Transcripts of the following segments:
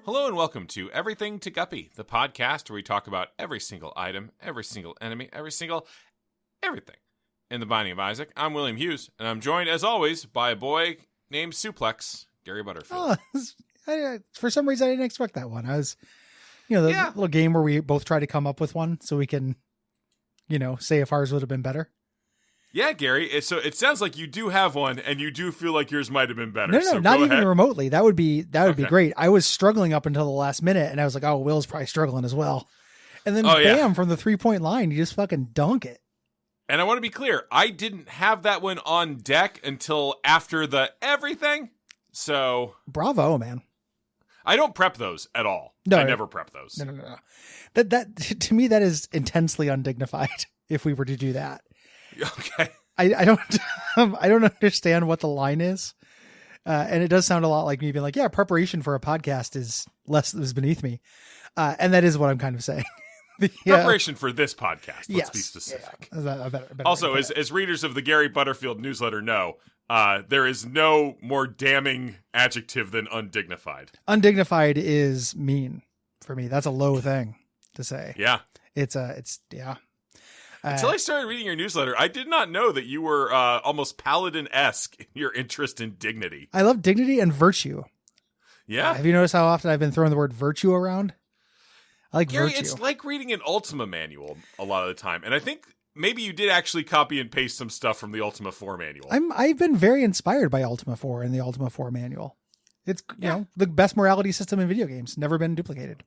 Hello and welcome to Everything to Guppy, the podcast where we talk about every single item, every single enemy, everything in the Binding of Isaac. I'm William Hughes, and I'm joined, as always, by a boy named Suplex, Gary Butterfield. For some reason, I didn't expect that one. I was, the little game where we both try to come up with one so we can, say if ours would have been better. Yeah, Gary. So it sounds like you do have one, and you do feel like yours might have been better. No, so not even ahead. remotely. That would be great. I was struggling up until the last minute, and I was like, "Oh, Will's probably struggling as well." And then, bam, from the 3-point line, you just fucking dunk it. And I want to be clear, I didn't have that one on deck until after the everything. So bravo, man. I don't prep those at all. No, I never prep those. No. That to me, that is intensely undignified. If we were to do that. Okay. I don't I don't understand what the line is. And it does sound a lot like me being like, yeah, preparation for a podcast is beneath me. And that is what I'm kind of saying. Preparation for this podcast. Let's be specific. Yeah. Better also, as readers of the Gary Butterfield newsletter know, there is no more damning adjective than undignified. Undignified is mean for me. That's a low thing to say. Yeah. Yeah. Until I started reading your newsletter, I did not know that you were almost paladin-esque in your interest in dignity. I love dignity and virtue. Yeah. Have you noticed how often I've been throwing the word virtue around? I like Gary, virtue. it's like reading an Ultima manual a lot of the time. And I think maybe you did actually copy and paste some stuff from the Ultima 4 manual. I've been very inspired by Ultima 4 and the Ultima 4 manual. It's the best morality system in video games. Never been duplicated.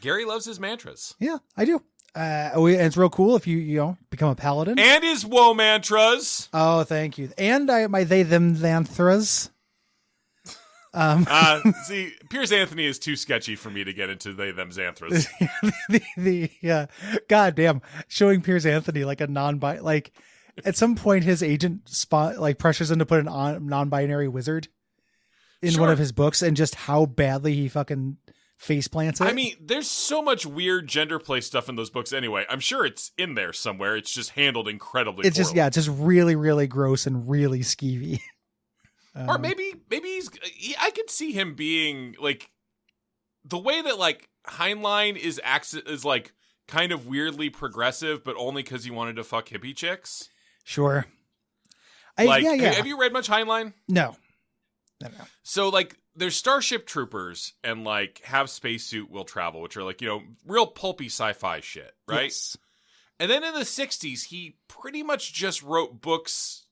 Gary loves his mantras. Yeah, I do. And it's real cool if you become a paladin. And his woe mantras. Oh, thank you. And my they them xanthras. See, Piers Anthony is too sketchy for me to get into they them xanthras. God damn, showing Piers Anthony like a at some point his agent pressures him to put a non-binary wizard in one of his books, and just how badly he fucking face plants it. I mean, there's so much weird gender play stuff in those books anyway. I'm sure it's in there somewhere. It's just handled incredibly poorly. It's just really, really gross and really skeevy. Or maybe I could see him being like the way that like Heinlein is like kind of weirdly progressive, but only because he wanted to fuck hippie chicks. Sure. Have you read much Heinlein? No. So like there's Starship Troopers and like Have Spacesuit Will Travel, which are like, real pulpy sci-fi shit, right? Yes. And then in the 60s, he pretty much just wrote books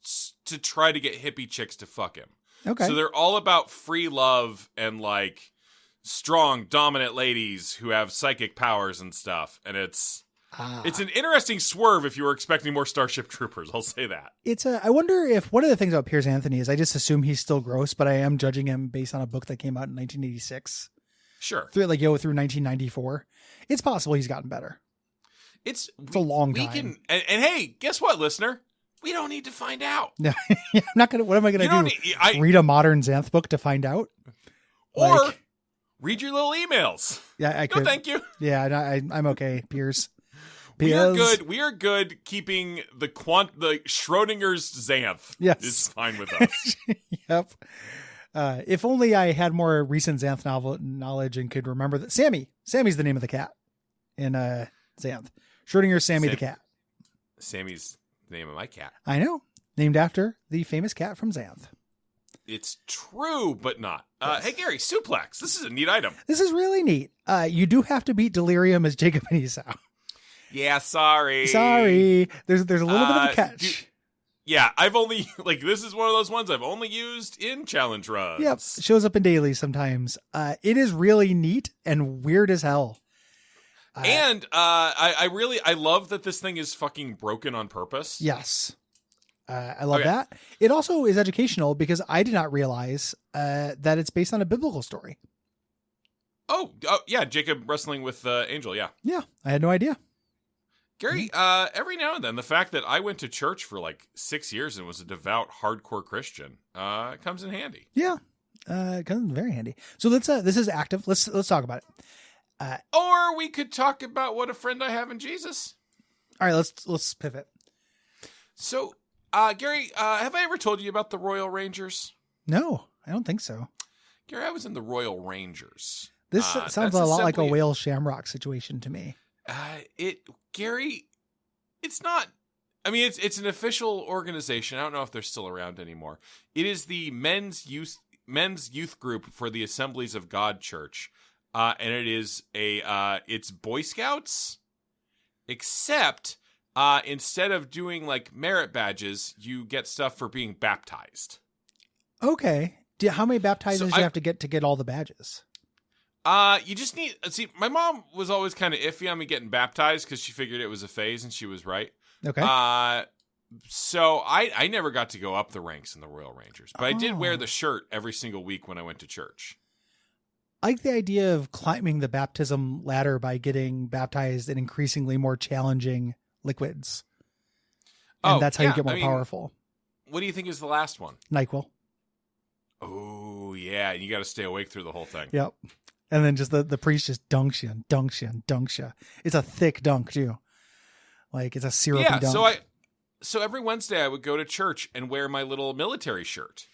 to try to get hippie chicks to fuck him. Okay. So they're all about free love and like strong, dominant ladies who have psychic powers and stuff. And it's an interesting swerve if you were expecting more Starship Troopers. I'll say that. I wonder if one of the things about Piers Anthony is I just assume he's still gross, but I am judging him based on a book that came out in 1986. Sure. Through 1994. It's possible he's gotten better. It's a long time. And hey, guess what, listener? We don't need to find out. No, I'm not gonna. What am I gonna do? Read a modern Xanth book to find out, or read your little emails? Yeah, I could. No, thank you. Yeah, I'm okay, Piers. We are good. We are good. Keeping the Schrodinger's Xanth. Yes, is fine with us. Yep. If only I had more recent Xanth knowledge and could remember that Sammy's the name of the cat in Xanth. Schrodinger's Sammy the cat. Sammy's the name of my cat. I know. Named after the famous cat from Xanth. It's true, but not. Yes. Hey, Gary, Suplex. This is a neat item. This is really neat. You do have to beat Delirium as Jacob and Esau. Yeah, sorry. There's a little bit of a catch. I've only, this is one of those ones I've only used in challenge runs. Yep, shows up in dailies sometimes. It is really neat and weird as hell. And I love that this thing is fucking broken on purpose. Yes. I love that. It also is educational because I did not realize that it's based on a biblical story. Oh yeah, Jacob wrestling with Angel, yeah. Yeah, I had no idea. Gary, every now and then, the fact that I went to church for 6 years and was a devout, hardcore Christian comes in handy. Yeah, it comes in very handy. So this is active. Let's talk about it. Or we could talk about what a friend I have in Jesus. All right, let's pivot. So, Gary, have I ever told you about the Royal Rangers? No, I don't think so. Gary, I was in the Royal Rangers. This sounds that's a lot like a assembly- whale shamrock situation to me. Gary, it's not. I mean, it's an official organization. I don't know if they're still around anymore. It is the men's youth group for the Assemblies of God Church, and it is it's Boy Scouts, except instead of doing like merit badges, you get stuff for being baptized. Okay. How many baptizers do you have to get all the badges? You just need. See, my mom was always kind of iffy on me getting baptized because she figured it was a phase, and she was right. Okay. So I never got to go up the ranks in the Royal Rangers, but I did wear the shirt every single week when I went to church. I like the idea of climbing the baptism ladder by getting baptized in increasingly more challenging liquids. And that's how you get more powerful. What do you think is the last one? NyQuil. Oh, yeah. You got to stay awake through the whole thing. Yep. And then just the priest just dunks you and dunks you and dunks you. It's a thick dunk, too. Like, it's a syrupy dunk. So every Wednesday I would go to church and wear my little military shirt.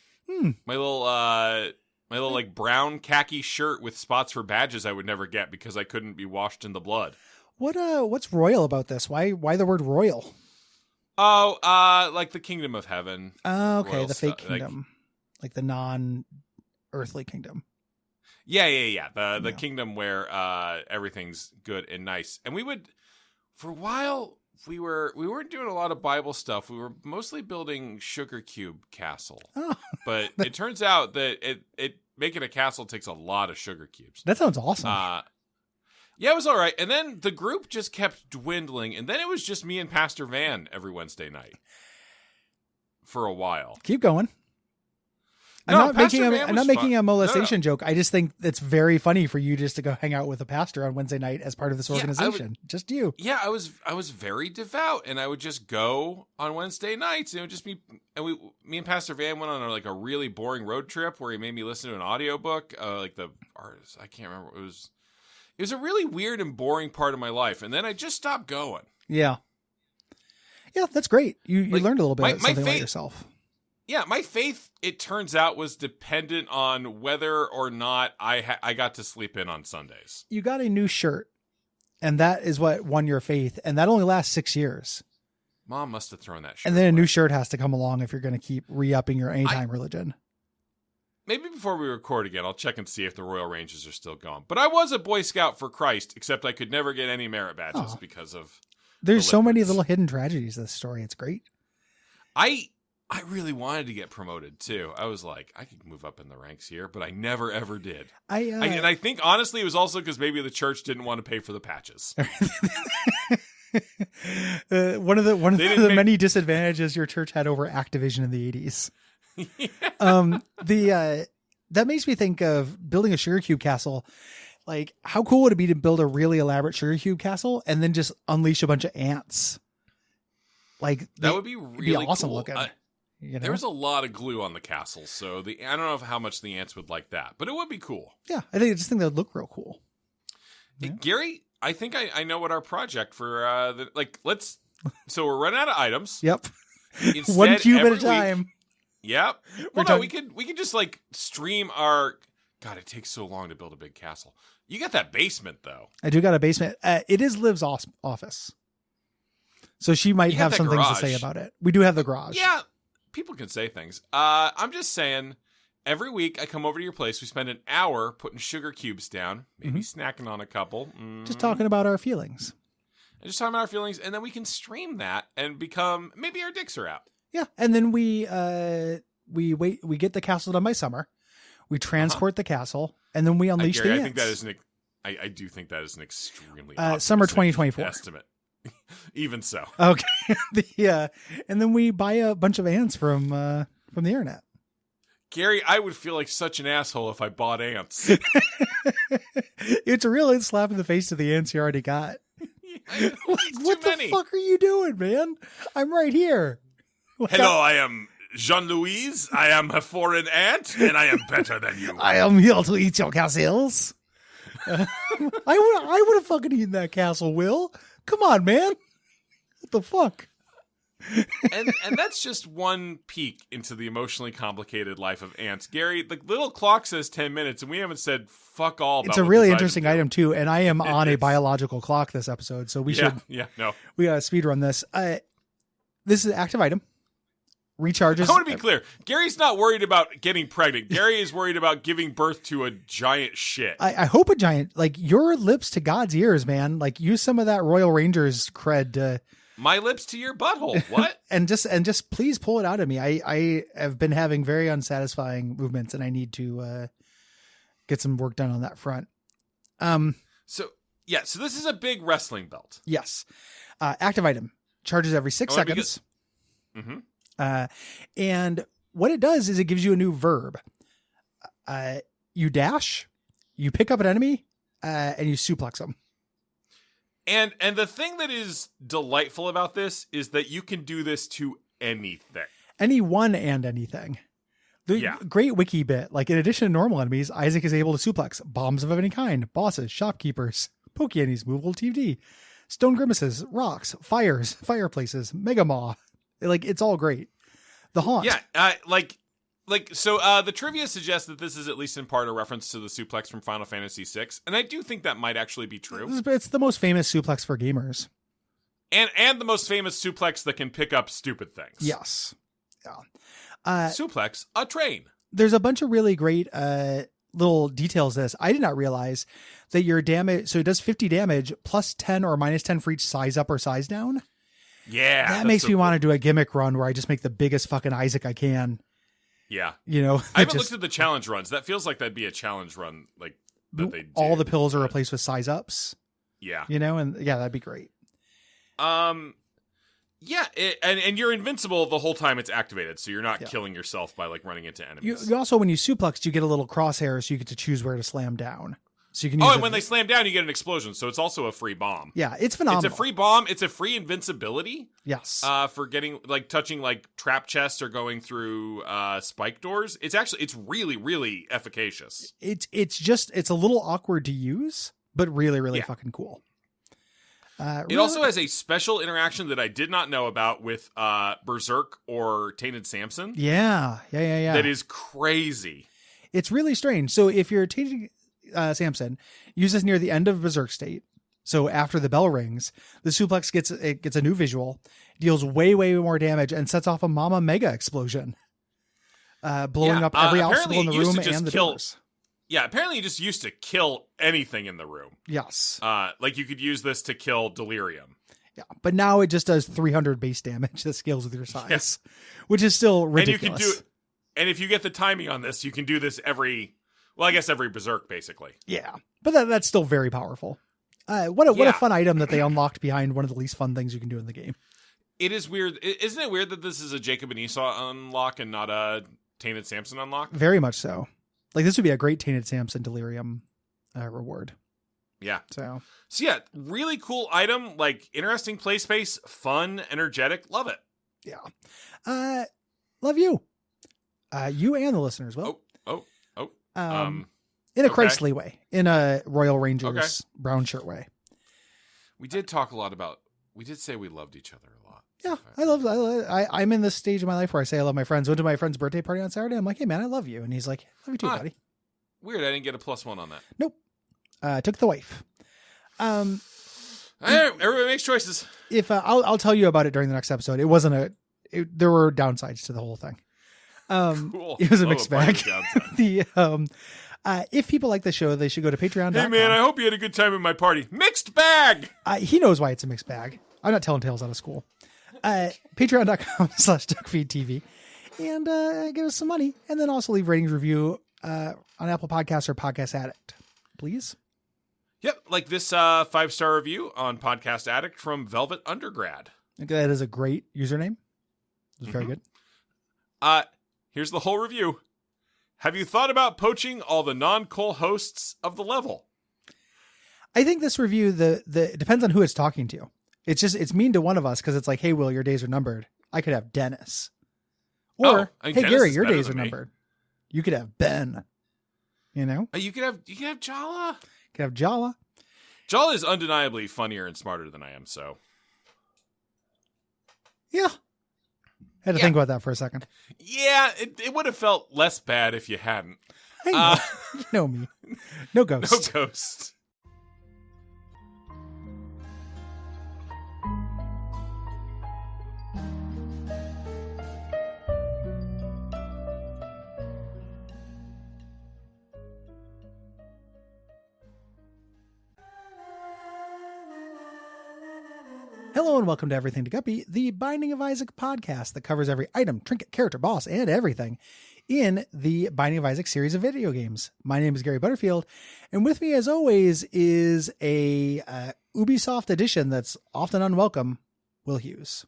My little like brown khaki shirt with spots for badges I would never get because I couldn't be washed in the blood. What's royal about this? Why the word royal? Oh, like the kingdom of heaven. Oh, okay, the fake kingdom. Like the non-earthly kingdom. Yeah. The kingdom where everything's good and nice. And we would, for a while, we weren't doing a lot of Bible stuff. We were mostly building Sugar Cube Castle. Oh. But it turns out that it making a castle takes a lot of sugar cubes. That sounds awesome. Yeah, it was all right. And then the group just kept dwindling, and then it was just me and Pastor Van every Wednesday night for a while. Keep going. I'm not making a molestation joke. I just think it's very funny for you just to go hang out with a pastor on Wednesday night as part of this organization. Just you. Yeah, I was very devout, and I would just go on Wednesday nights. And it would just be, and me and Pastor Van went on a really boring road trip where he made me listen to an audiobook, like the artist. I can't remember. It was a really weird and boring part of my life, and then I just stopped going. Yeah. Yeah, that's great. You learned a little bit something about yourself. Yeah, my faith, it turns out, was dependent on whether or not I got to sleep in on Sundays. You got a new shirt, and that is what won your faith, and that only lasts 6 years. Mom must have thrown that shirt And then a new shirt has to come along if you're going to keep re-upping your anytime religion. Maybe before we record again, I'll check and see if the Royal Rangers are still going. But I was a Boy Scout for Christ, except I could never get any merit badges because of There's so many little hidden tragedies in this story. It's great. I really wanted to get promoted too. I was like, I could move up in the ranks here, but I never ever did. And I think honestly, it was also because maybe the church didn't want to pay for the patches. One of the many disadvantages your church had over Activision in the 80s. Yeah. That makes me think of building a Sugar Cube Castle. Like, how cool would it be to build a really elaborate Sugar Cube Castle and then just unleash a bunch of ants? Like, that would be really awesome cool. looking. There was a lot of glue on the castle, so I don't know how much the ants would like that, but it would be cool. Yeah, I think that would look real cool. Hey, Gary, I think I know what our project for so we're running out of items. Yep. Instead, one cube at a time. Yep. Well, we could just like stream our. God, it takes so long to build a big castle. You got that basement though. I do got a basement. It is Liv's office, so she might have some things to say about it. We do have the garage. Yeah. People can say things. I'm just saying, every week I come over to your place. We spend an hour putting sugar cubes down, maybe snacking on a couple. Just talking about our feelings. And then we can stream that and become, maybe our dicks are out. Yeah, and then we get the castle done by summer. We transport the castle, and then we unleash the ants. I do think that is an extremely summer 2024 estimate. Even so. Okay. And then we buy a bunch of ants from the internet. Gary, I would feel like such an asshole if I bought ants. It's a real slap in the face to the ants you already got. What the fuck are you doing, man? I'm right here. Hello, I am Jean-Louise. I am a foreign ant, and I am better than you. I am here to eat your castles. I would have fucking eaten that castle, Will. Come on, man. What the fuck? And that's just one peek into the emotionally complicated life of ants. Gary, the little clock says 10 minutes, and we haven't said fuck all about It's a what really this interesting do. item too, and I am on a biological clock this episode, so we gotta speed run this. This is an active item. Recharges. I want to be clear. Gary's not worried about getting pregnant. Gary is worried about giving birth to a giant shit. I hope a giant, like, your lips to God's ears, man. Like, use some of that Royal Rangers cred to... My lips to your butthole. What? and just please pull it out of me. I have been having very unsatisfying movements, and I need to get some work done on that front. So this is a big wrestling belt. Yes. Active item. Charges every 6 seconds. Mm-hmm. And what it does is it gives you a new verb. You dash, you pick up an enemy, and you suplex them. And the thing that is delightful about this is that you can do this to anything. Anyone and anything. The great wiki bit, like, in addition to normal enemies, Isaac is able to suplex bombs of any kind, bosses, shopkeepers, poke enemies, movable TV, stone grimaces, rocks, fires, fireplaces, mega maw. Like, it's all great. The haunt. Yeah, the trivia suggests that this is at least in part a reference to the suplex from Final Fantasy VI, and I do think that might actually be true. It's the most famous suplex for gamers. And the most famous suplex that can pick up stupid things. Yes. Yeah. Suplex a train. There's a bunch of really great little details to this. I did not realize that your damage, so it does 50 damage plus 10 or minus 10 for each size up or size down. Yeah. That makes me want to do a gimmick run where I just make the biggest fucking Isaac I can. Yeah. You know, I haven't looked at the challenge runs. That feels like that'd be a challenge run, like, that they do. All the pills are replaced with size ups. Yeah. You know, and yeah, that'd be great. Yeah, and you're invincible the whole time it's activated, so you're not killing yourself by, like, running into enemies. You also, when you suplex, you get a little crosshair, so you get to choose where to slam down. So you can. And when they slam down, you get an explosion. So it's also a free bomb. Yeah, it's phenomenal. It's a free bomb. It's a free invincibility. Yes. For getting, like, touching, like, trap chests or going through spike doors. It's really, really efficacious. It's a little awkward to use, but really, really fucking cool. It also has a special interaction that I did not know about with Berserk or Tainted Samson. Yeah. That is crazy. It's really strange. So if you're Tainted Samson, use this near the end of Berserk state. So after the bell rings, the suplex gets a new visual, deals way more damage, and sets off a Mama Mega explosion, blowing up every obstacle in the room and the doors. Yeah, apparently you just used to kill anything in the room. Yes. Like you could use this to kill Delirium. Yeah, but now it just does 300 base damage that scales with your size, which is still ridiculous. And if you get the timing on this, you can do this every Berserk, basically. Yeah, but that's still very powerful. What a fun item that they unlocked behind one of the least fun things you can do in the game. It is weird. Isn't it weird that this is a Jacob and Esau unlock and not a Tainted Samson unlock? Very much so. Like, this would be a great Tainted Samson Delirium reward. Yeah. So yeah, really cool item. Like, interesting play space, fun, energetic. Love it. Yeah. Love you. You and the listeners will. In a Christly way. In a Royal Rangers brown shirt way. We did say we loved each other a lot. Yeah, I'm in this stage of my life where I say I love my friends. Went to my friend's birthday party on Saturday. I'm like, hey man, I love you. And he's like, love you too, buddy. Weird. I didn't get a +1 on that. Nope. Took the wife. Everybody makes choices. If I'll tell you about it during the next episode. It wasn't there were downsides to the whole thing. Cool. It was a mixed bag. If people like the show, they should go to patreon.com. Hey man, I hope you had a good time at my party. Mixed bag. He knows why it's a mixed bag. I'm not telling tales out of school. Patreon.com/Duckfeed.tv and give us some money, and then also leave ratings review on Apple Podcasts or Podcast Addict, please. Yep, like this 5-star review on Podcast Addict from Velvet Undergrad. That is a great username. It's very good. Here's the whole review. Have you thought about poaching all the non-Cole hosts of the level? I think this review, it depends on who it's talking to. It's mean to one of us because it's like, hey, Will, your days are numbered. I could have Dennis. Or, hey, Dennis Gary, your days are numbered. You could have Ben. You know? You could have Jala. You could have Jala. Jala is undeniably funnier and smarter than I am, so. Yeah. Had to think about that for a second. Yeah, it would have felt less bad if you hadn't. I know. You know me. No ghost. No ghost. Hello and welcome to Everything to Guppy, the Binding of Isaac podcast that covers every item, trinket, character, boss, and everything in the Binding of Isaac series of video games. My name is Gary Butterfield, and with me as always is a Ubisoft edition that's often unwelcome, Will Hughes.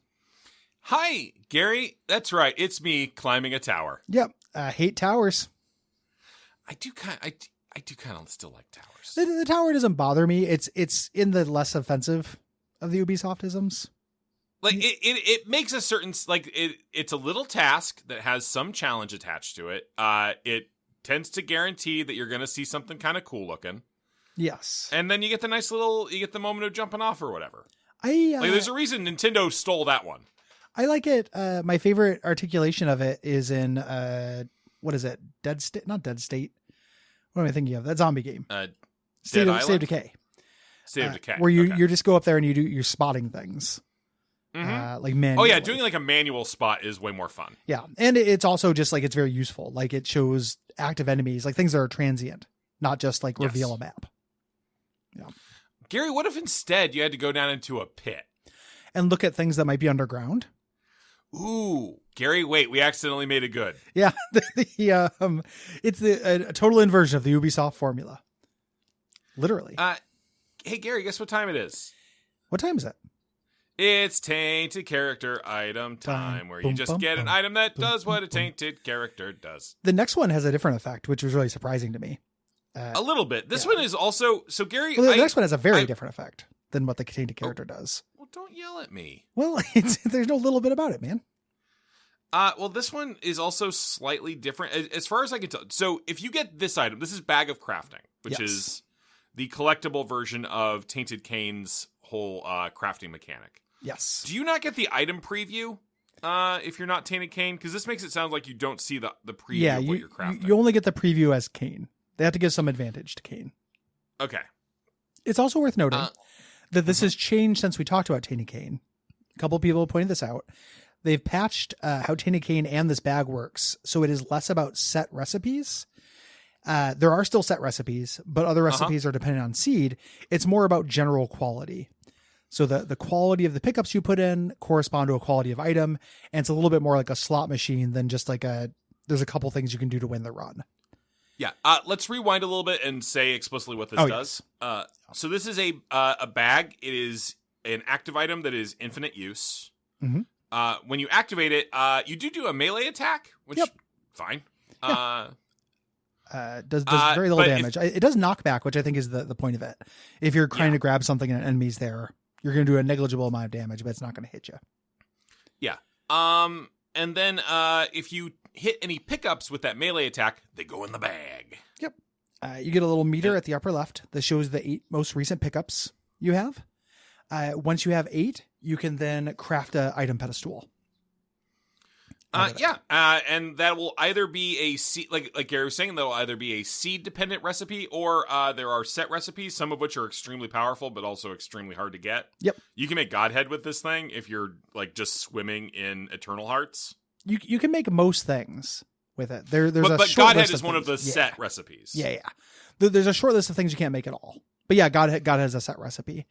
Hi, Gary. That's right. It's me climbing a tower. Yep. Hate towers. I do kind of still like towers. The tower doesn't bother me. It's in the less offensive of the Ubisoftisms. Like it makes a certain, like it's a little task that has some challenge attached to it. It tends to guarantee that you're going to see something kind of cool looking. Yes. And then you get the moment of jumping off or whatever. Like there's a reason Nintendo stole that one. I like it. My favorite articulation of it is in, what is it? Dead State? Not Dead State. What am I thinking of? That zombie game. State of Decay. State of Decay. Where you just go up there and you're spotting things. Mm-hmm. Like manually. Oh yeah, doing like a manual spot is way more fun. Yeah. And it's also just like, it's very useful. Like it shows active enemies, like things that are transient, not just like reveal a map. Yeah. Gary, what if instead you had to go down into a pit and look at things that might be underground? Ooh, Gary, wait, we accidentally made it good. Yeah. It's a total inversion of the Ubisoft formula. Literally. Hey, Gary, guess what time it is? What time is it? It's Tainted Character Item time, where you just get an item that does what a tainted character does. The next one has a different effect, which was really surprising to me. A little bit. This one is also... So, Gary... Well, the next one has a very different effect than what the tainted character does. Well, don't yell at me. Well, there's no little bit about it, man. Well, this one is also slightly different, as far as I can tell. So, if you get this item, this is Bag of Crafting, which is the collectible version of Tainted Kane's whole crafting mechanic. Yes. Do you not get the item preview if you're not Tainted Kane? Because this makes it sound like you don't see the preview of what you're crafting. You only get the preview as Kane. They have to give some advantage to Kane. Okay. It's also worth noting that this has changed since we talked about Tainted Kane. A couple people pointed this out. They've patched how Tainted Kane and this bag works, so it is less about set recipes. There are still set recipes, but other recipes are dependent on seed. It's more about general quality. So the quality of the pickups you put in correspond to a quality of item, and it's a little bit more like a slot machine than just like there's a couple things you can do to win the run. Yeah. Let's rewind a little bit and say explicitly what this does. Yes. So this is a bag. It is an active item that is infinite use. Mm-hmm. When you activate it, you do a melee attack, which fine. Yeah. Does very little damage. It does knockback, which I think is the point of it. If you're trying to grab something and an enemy's there, you're going to do a negligible amount of damage, but it's not going to hit you. Yeah. And then if you hit any pickups with that melee attack, they go in the bag. Yep. You get a little meter at the upper left that shows the 8 most recent pickups you have. Once you have 8, you can then craft an item pedestal. And that will either be a seed, like Gary was saying, that will either be a seed dependent recipe, or there are set recipes, some of which are extremely powerful but also extremely hard to get. Yep. You can make Godhead with this thing if you're like just swimming in Eternal Hearts. You can make most things with it. There's but Godhead is one of the set recipes. Yeah. There's a short list of things you can't make at all. But yeah, Godhead has a set recipe.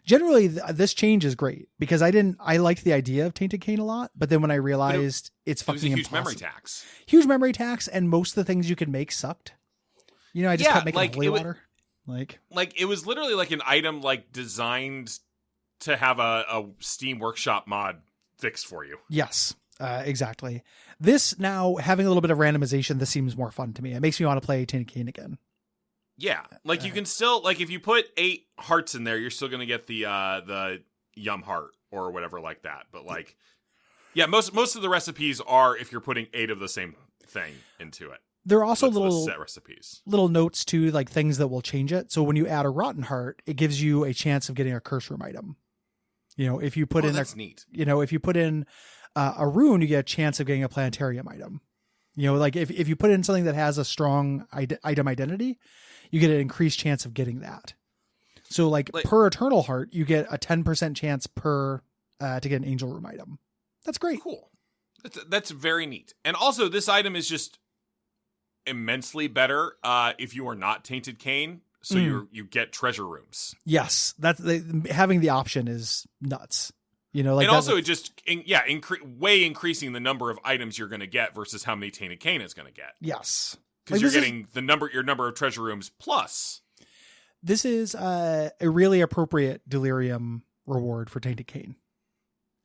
Generally, this change is great because I liked the idea of Tainted Kane a lot, but then when I realized it's fucking huge impossible. Huge memory tax, and most of the things you could make sucked. I just kept making holy water. Like it was literally like an item like designed to have a Steam Workshop mod fixed for you. Yes, exactly. This now having a little bit of randomization, this seems more fun to me. It makes me want to play Tainted Kane again. Yeah, like you can still, like if you put 8 hearts in there, you're still going to get the yum heart or whatever like that. But like, yeah, most of the recipes are if you're putting 8 of the same thing into it. There are also little set recipes, little notes too, like things that will change it. So when you add a rotten heart, it gives you a chance of getting a curse room item. If you put in that's neat. If you put in A rune, you get a chance of getting a planetarium item. You know, like if you put in something that has a strong item identity, you get an increased chance of getting that. So like per Eternal Heart, you get a 10% chance per to get an Angel Room item. That's great. Cool. That's very neat. And also, this item is just immensely better if you are not Tainted Cain. So you get treasure rooms. Yes, having the option is nuts. You know, like, and also it just way increasing the number of items you're going to get versus how many Tainted Cain is going to get. Yes, because you're getting your number of treasure rooms plus. This is a really appropriate delirium reward for Tainted Cain.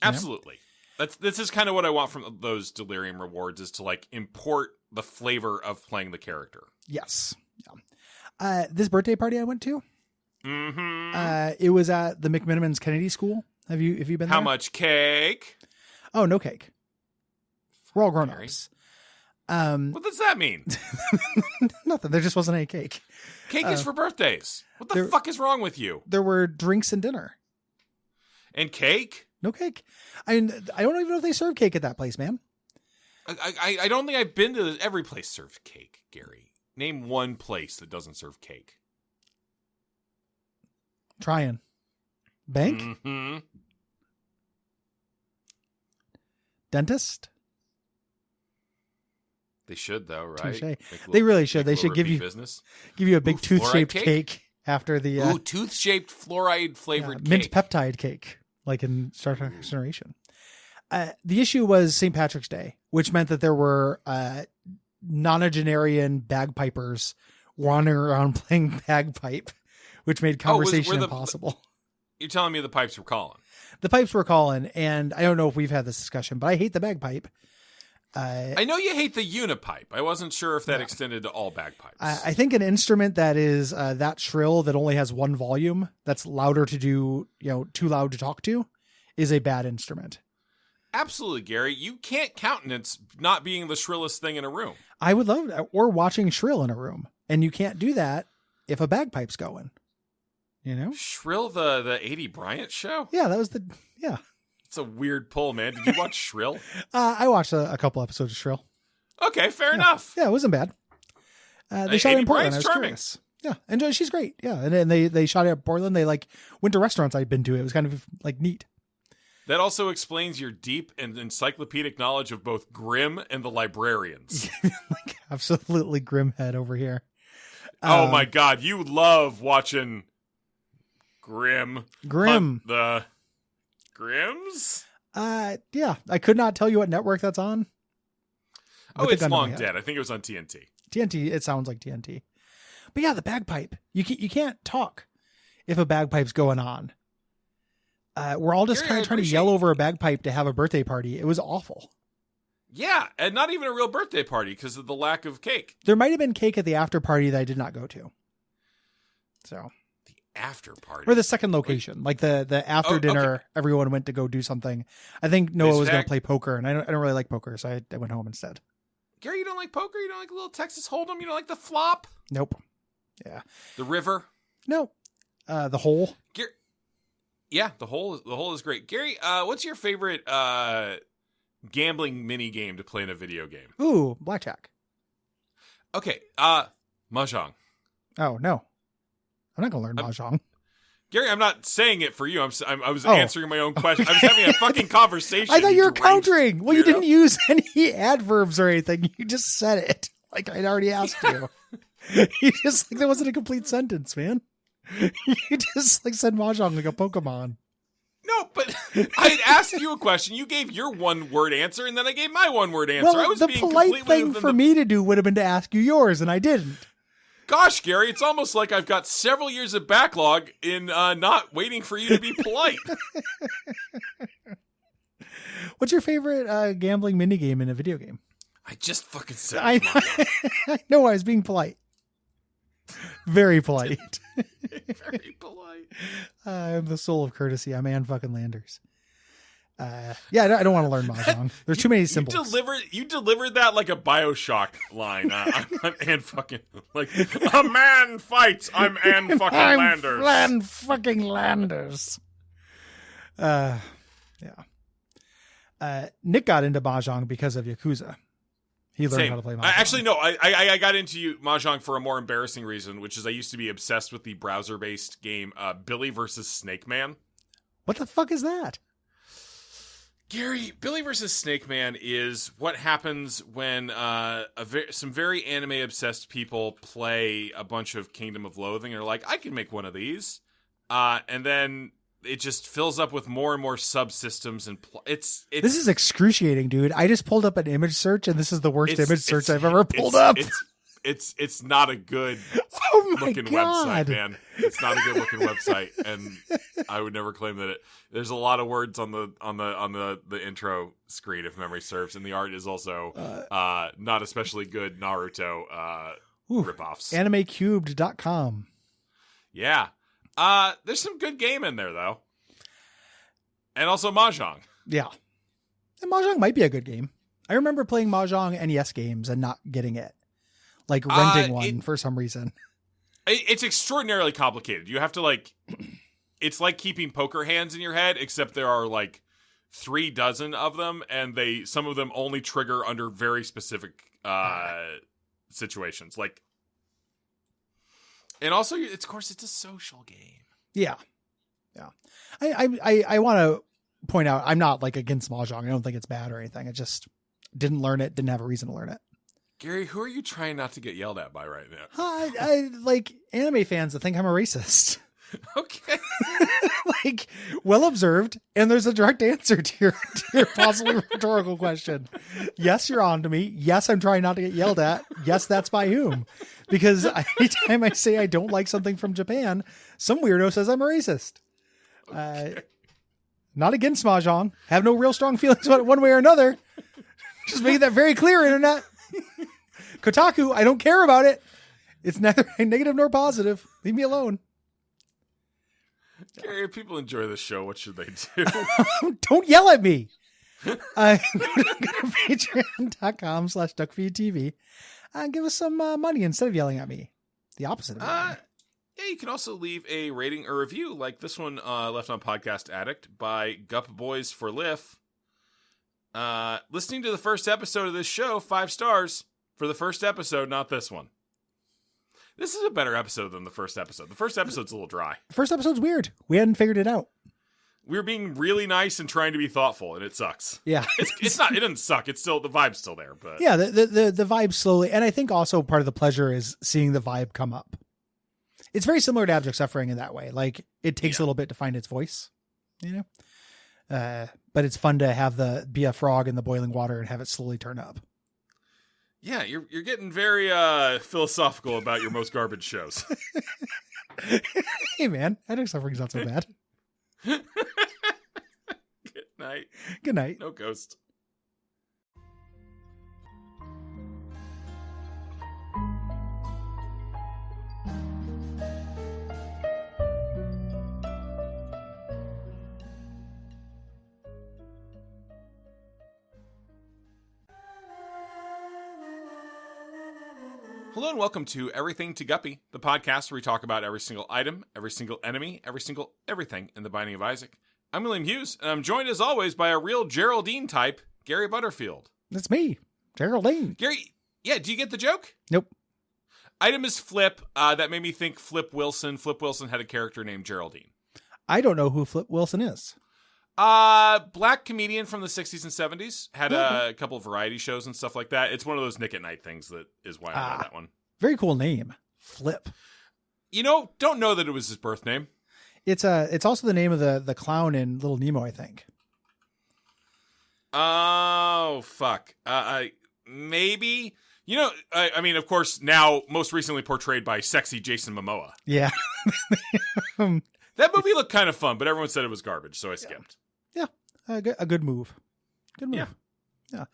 Absolutely. This is kind of what I want from those delirium rewards, is to like import the flavor of playing the character. Yes. Yeah. This birthday party I went to, it was at the McMinimans Kennedy School. Have you been there? How much cake? Oh, no cake. We're all grown ups. What does that mean? Nothing. There just wasn't any cake. Cake is for birthdays. What the fuck is wrong with you? There were drinks and dinner. And cake? No cake. I mean, I don't even know if they serve cake at that place, man. I don't think I've been to every place serves cake, Gary. Name one place that doesn't serve cake. Trying. Bank? Mm-hmm. Dentist? They should, though, right? They really should. They should give you a big tooth-shaped cake after the... tooth-shaped fluoride-flavored cake. Mint peptide cake, like in Star Trek Generation. The issue was St. Patrick's Day, which meant that there were nonagenarian bagpipers wandering around playing bagpipe, which made conversation impossible. You're telling me the pipes were calling? The pipes were calling, and I don't know if we've had this discussion, but I hate the bagpipe. I know you hate the unipipe. I wasn't sure if that extended to all bagpipes. I think an instrument that is that shrill, that only has one volume, that's louder to do, too loud to talk to, is a bad instrument. Absolutely, Gary. You can't countenance not being the shrillest thing in a room. I would love that. Or watching shrill in a room. And you can't do that if a bagpipe's going. Shrill, the 80 Bryant show? Yeah, that was It's a weird pull, man. Did you watch Shrill? I watched a couple episodes of Shrill. Okay, fair enough. Yeah, it wasn't bad. They shot it in Portland. Bryant's charming. Curious. Yeah, and she's great. Yeah, and they shot it in Portland. They went to restaurants I'd been to. It was kind of neat. That also explains your deep and encyclopedic knowledge of both Grimm and the Librarians. Absolutely Grimmhead over here. Oh my God, you love watching Grimm. Hunt the Grimms? Yeah. I could not tell you what network that's on. It's long dead. I think it was on TNT. TNT, it sounds like TNT. But yeah, the bagpipe. You can't talk if a bagpipe's going on. We're all just kind of trying to yell over a bagpipe to have a birthday party. It was awful. Yeah, and not even a real birthday party because of the lack of cake. There might have been cake at the after party that I did not go to. So the after party, or the second location, like the after dinner, okay. Everyone went to go do something. I think Noah was going to play poker, and I don't really like poker, so I went home instead. Gary, you don't like poker? You don't like a little Texas Hold'em? You don't like the flop? Nope. Yeah. The river? No. The hole. Yeah, the hole is great. Gary, what's your favorite gambling mini game to play in a video game? Ooh, blackjack. Okay, mahjong. Oh no, I'm not gonna learn mahjong. Gary, I'm not saying it for you. I was answering my own question. I was having a fucking conversation. I thought you were countering. Well, you didn't use any adverbs or anything. You just said it like I'd already asked you. You just that wasn't a complete sentence, man. You just said mahjong like a Pokemon. No, but I had asked you a question. You gave your one-word answer, and then I gave my one-word answer. Well, the polite thing for me to do would have been to ask you yours, and I didn't. Gosh, Gary, it's almost like I've got several years of backlog in not waiting for you to be polite. What's your favorite gambling minigame in a video game? I just fucking said I know I was being polite. Very polite. Very polite. I'm the soul of courtesy. I'm Ann fucking Landers. Yeah, I don't want to learn mahjong. There's too many symbols. You delivered that like a BioShock line. I'm Ann fucking a man fights. I'm Ann fucking Landers. Ann fucking Landers. Yeah. Nick got into Mahjong because of Yakuza. He learned how to play Mahjong. Actually, no, I got into Mahjong for a more embarrassing reason, which is I used to be obsessed with the browser-based game Billy versus Snake Man. What the fuck is that? Gary, Billy versus Snake Man is what happens when some very anime-obsessed people play a bunch of Kingdom of Loathing and are like, I can make one of these. And then it just fills up with more and more subsystems, and it's this is excruciating, dude. I just pulled up an image search, and this is the worst image search I've ever pulled up. It's not a good looking website, man. It's not a good looking website, and I would never claim that there's a lot of words on the intro screen if memory serves, and the art is also not especially good Naruto ripoffs. Animecubed.com. Yeah. There's some good game in there, though. And also Mahjong. Yeah. And Mahjong might be a good game. I remember playing Mahjong NES games and not getting it. Like renting one for some reason. It's extraordinarily complicated. You have to it's like keeping poker hands in your head, except there are 36 of them, and some of them only trigger under very specific situations. And also, of course, it's a social game. Yeah. Yeah. I want to point out, I'm not against Mahjong. I don't think it's bad or anything. I just didn't learn it, didn't have a reason to learn it. Gary, who are you trying not to get yelled at by right now? I like anime fans that think I'm a racist. Okay. Well observed. And there's a direct answer to your possibly rhetorical question. Yes, you're on to me. Yes, I'm trying not to get yelled at. Yes, that's by whom. Because anytime I say I don't like something from Japan, some weirdo says I'm a racist. Okay. Not against Mahjong. Have no real strong feelings about it one way or another. Just making that very clear, Internet. Kotaku, I don't care about it. It's neither negative nor positive. Leave me alone. Gary, if people enjoy this show, what should they do? Don't yell at me. Go to patreon.com/Duckfeed.tv and give us some money instead of yelling at me. The opposite of that. Yeah, you can also leave a rating or review like this one left on Podcast Addict by Gup Boys for Liff. Listening to the first episode of this show, 5 stars for the first episode, not this one. This is a better episode than the first episode. The first episode's a little dry. The first episode's weird. We hadn't figured it out. We were being really nice and trying to be thoughtful, and it sucks. Yeah. It's not, it doesn't suck. It's still, the vibe's still there, but. Yeah, the vibe slowly, and I think also part of the pleasure is seeing the vibe come up. It's very similar to Abject Suffering in that way. It takes a little bit to find its voice, you know? But it's fun to be a frog in the boiling water and have it slowly turn up. Yeah, you're getting very philosophical about your most garbage shows. Hey man, Abject Suffering's not so bad. Good night. Good night. No ghost. Hello and welcome to Everything to Guppy, the podcast where we talk about every single item, every single enemy, every single everything in the Binding of Isaac. I'm William Hughes, and I'm joined as always by a real Geraldine type, Gary Butterfield. That's me, Geraldine. Gary, yeah, do you get the joke? Nope. Item is Flip. That made me think Flip Wilson. Flip Wilson had a character named Geraldine. I don't know who Flip Wilson is. Black comedian from the 60s and 70s. Had a couple of variety shows and stuff like that. It's one of those Nick at Night things that is why I know that one. Very cool name. Flip. You know, don't know that it was his birth name. It's also the name of the clown in Little Nemo, I think. Oh, fuck. Maybe. You know, I mean, of course, now most recently portrayed by sexy Jason Momoa. Yeah. That movie looked kind of fun, but everyone said it was garbage, so I skipped. Yeah. A good move. Good move. Yeah.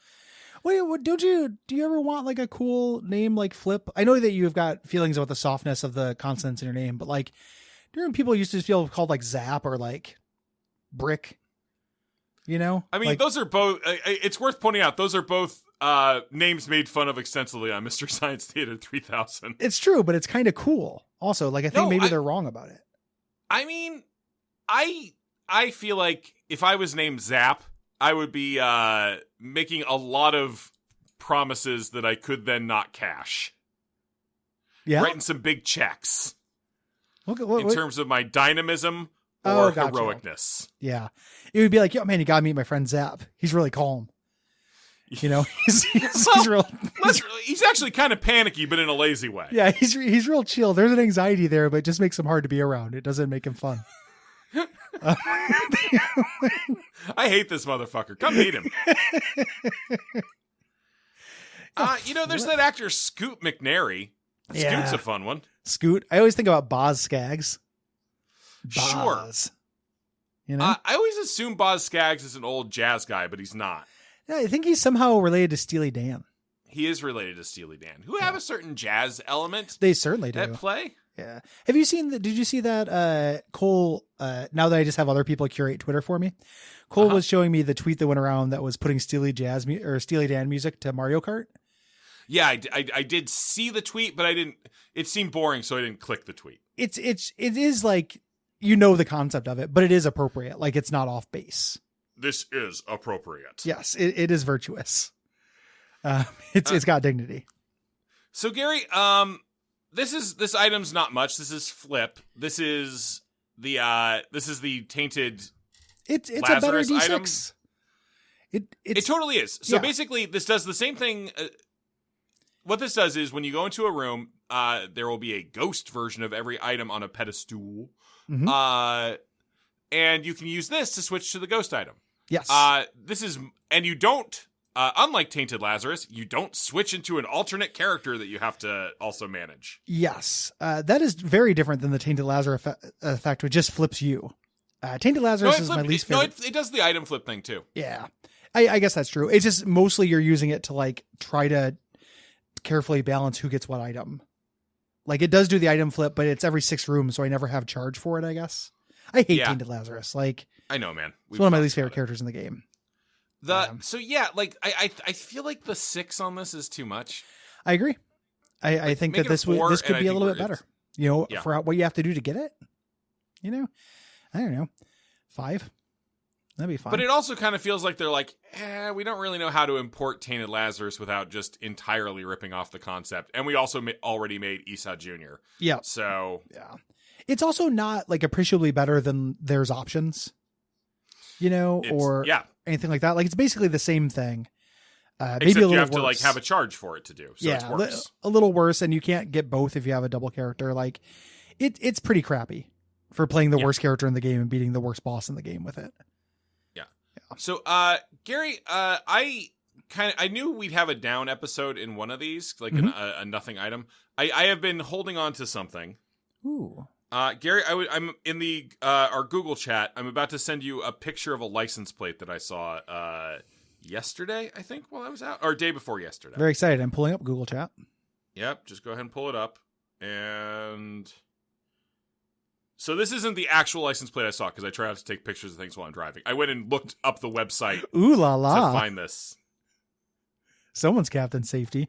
Wait, do you ever want a cool name like Flip? I know that you've got feelings about the softness of the consonants in your name, but during people used to feel called Zap or Brick, you know? I mean, those are both, it's worth pointing out, those are both names made fun of extensively on Mystery Science Theater 3000. It's true, but it's kind of cool. Also, I think maybe they're wrong about it. I mean, I feel like if I was named Zap, I would be making a lot of promises that I could then not cash. Yeah. Writing some big checks. Okay, in terms of my dynamism or heroicness. Yeah. It would be like, yo, man, you got to meet my friend Zap. He's really calm. You know, he's actually kind of panicky, but in a lazy way. Yeah, he's real chill. There's an anxiety there, but it just makes him hard to be around. It doesn't make him fun. I hate this motherfucker. Come meet him. There's that actor Scoot McNairy. Scoot's a fun one. Scoot. I always think about Boz Skaggs. Sure. You know? I always assume Boz Skaggs is an old jazz guy, but he's not. Yeah, I think he's somehow related to Steely Dan. He is related to Steely Dan, who have a certain jazz element. They certainly do. At play. Yeah. Have you seen did you see that Cole, now that I just have other people curate Twitter for me, Cole was showing me the tweet that went around that was putting Steely Dan music to Mario Kart? Yeah, I did see the tweet, but it seemed boring, so I didn't click the tweet. It is like, the concept of it, but it is appropriate. Like, it's not off base. This is appropriate. Yes, it is virtuous. It's got dignity. So Gary, this item's not much. This is Flip. This is the Tainted. It's Lazarus a better D6. Item. It totally is. So basically, this does the same thing. What this does is when you go into a room, there will be a ghost version of every item on a pedestal. Mm-hmm. And you can use this to switch to the ghost item. Yes. And you don't, unlike Tainted Lazarus, you don't switch into an alternate character that you have to also manage. Yes. That is very different than the Tainted Lazarus effect, which just flips you. Tainted Lazarus is my least favorite. It does the item flip thing too. Yeah. I guess that's true. It's just mostly you're using it to like try to carefully balance who gets what item. Like, it does do the item flip, but it's every 6 rooms, so I never have charge for it, I guess. I hate Tainted Lazarus. Like, I know, man. It's one of my least favorite characters in the game. So yeah, like I feel like the 6 on this is too much. I agree. I think that this could be a little bit better. For what you have to do to get it. I don't know. 5. That'd be fine. But it also kind of feels like they're like, we don't really know how to import Tainted Lazarus without just entirely ripping off the concept. And we also already made Esau Jr. Yeah. So. Yeah. It's also not like appreciably better than There's Options, or anything like that. Like, it's basically the same thing. Maybe Except a little you have worse. to like have a charge for it to do. So it's worse. A little worse. And you can't get both if you have a double character. Like, it's pretty crappy for playing the worst character in the game and beating the worst boss in the game with it. So, Gary, I knew we'd have a down episode in one of these, like a nothing item. I have been holding on to something. Ooh. Gary, I'm in the our Google chat. I'm about to send you a picture of a license plate that I saw yesterday, I think, while I was out, or day before yesterday. Very excited. I'm pulling up Google chat. Yep, just go ahead and pull it up. And so this isn't the actual license plate I saw, because I try not to take pictures of things while I'm driving. I went and looked up the website Ooh la la. to find this. Someone's Captain Safety.